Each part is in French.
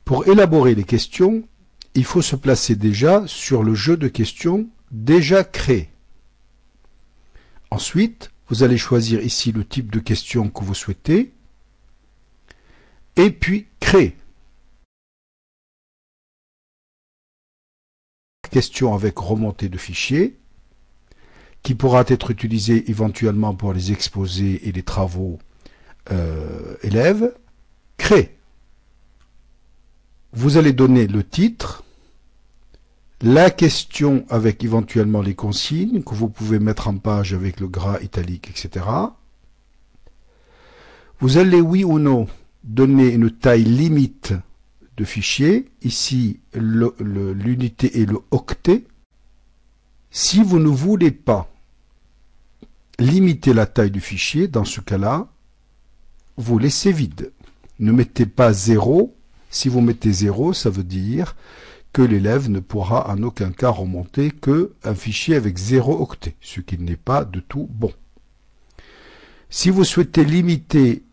Pour élaborer les questions, il faut se placer déjà sur le jeu de questions déjà créé. Ensuite, vous allez choisir ici le type de question que vous souhaitez et puis créer. Question avec remontée de fichiers qui pourra être utilisée éventuellement pour les exposés et les travaux élèves. Créer. Vous allez donner le titre, la question avec éventuellement les consignes que vous pouvez mettre en page avec le gras italique, etc. Vous allez, oui ou non, donner une taille limite de fichier. Ici, l'unité est le octet. Si vous ne voulez pas limiter la taille du fichier, dans ce cas-là, vous laissez vide. Ne mettez pas 0. Si vous mettez 0, ça veut dire que l'élève ne pourra en aucun cas remonter qu'un fichier avec 0 octet, ce qui n'est pas du tout bon. Si vous souhaitez limiter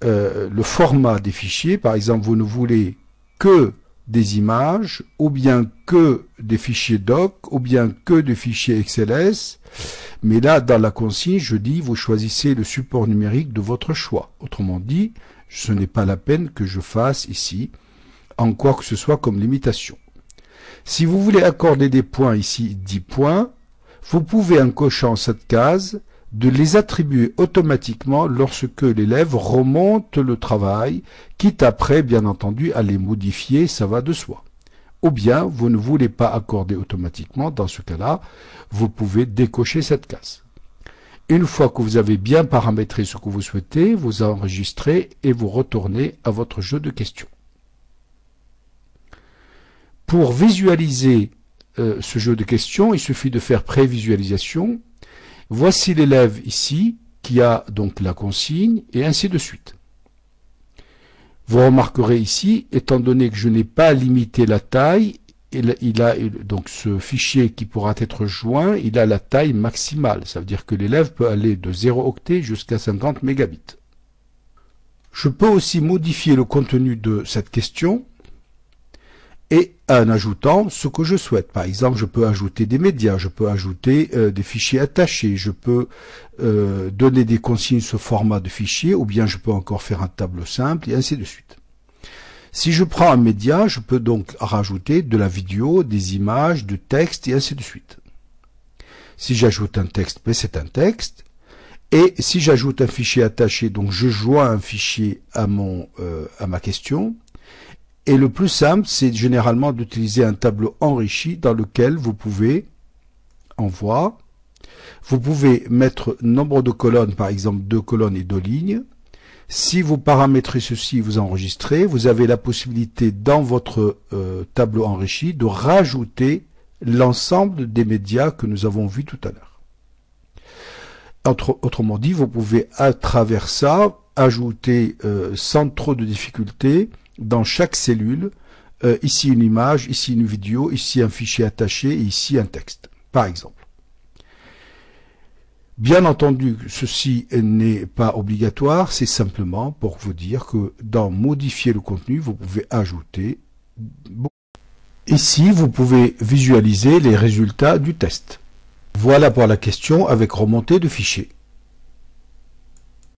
le format des fichiers, par exemple, vous ne voulez que des images, ou bien que des fichiers doc, ou bien que des fichiers XLS, mais là, dans la consigne, je dis, vous choisissez le support numérique de votre choix. Autrement dit, ce n'est pas la peine que je fasse ici, en quoi que ce soit comme limitation. Si vous voulez accorder des points ici, 10 points, vous pouvez, en cochant cette case, de les attribuer automatiquement lorsque l'élève remonte le travail, quitte après, bien entendu, à les modifier, ça va de soi. Ou bien, vous ne voulez pas accorder automatiquement, dans ce cas-là, vous pouvez décocher cette case. Une fois que vous avez bien paramétré ce que vous souhaitez, vous enregistrez et vous retournez à votre jeu de questions. Pour visualiser ce jeu de questions, il suffit de faire prévisualisation. Voici l'élève ici qui a donc la consigne et ainsi de suite. Vous remarquerez ici, étant donné que je n'ai pas limité la taille, il a donc ce fichier qui pourra être joint, il a la taille maximale. Ça veut dire que l'élève peut aller de 0 octet jusqu'à 50 mégabits. Je peux aussi modifier le contenu de cette question et en ajoutant ce que je souhaite. Par exemple, je peux ajouter des médias, je peux ajouter des fichiers attachés, je peux donner des consignes sous format de fichier, ou bien je peux encore faire un tableau simple, et ainsi de suite. Si je prends un média, je peux donc rajouter de la vidéo, des images, du texte, et ainsi de suite. Si j'ajoute un texte, ben c'est un texte. Et si j'ajoute un fichier attaché, donc je joins un fichier à ma question. Et le plus simple, c'est généralement d'utiliser un tableau enrichi dans lequel vous pouvez, envoi, vous pouvez mettre nombre de colonnes, par exemple 2 colonnes et 2 lignes. Si vous paramétrez ceci, vous enregistrez, vous avez la possibilité dans votre tableau enrichi de rajouter l'ensemble des médias que nous avons vus tout à l'heure. Autrement dit, vous pouvez à travers ça ajouter sans trop de difficulté dans chaque cellule, ici une image, ici une vidéo, ici un fichier attaché et ici un texte, par exemple. Bien entendu, ceci n'est pas obligatoire, c'est simplement pour vous dire que dans modifier le contenu, vous pouvez ajouter. Ici, vous pouvez visualiser les résultats du test. Voilà pour la question avec remontée de fichiers.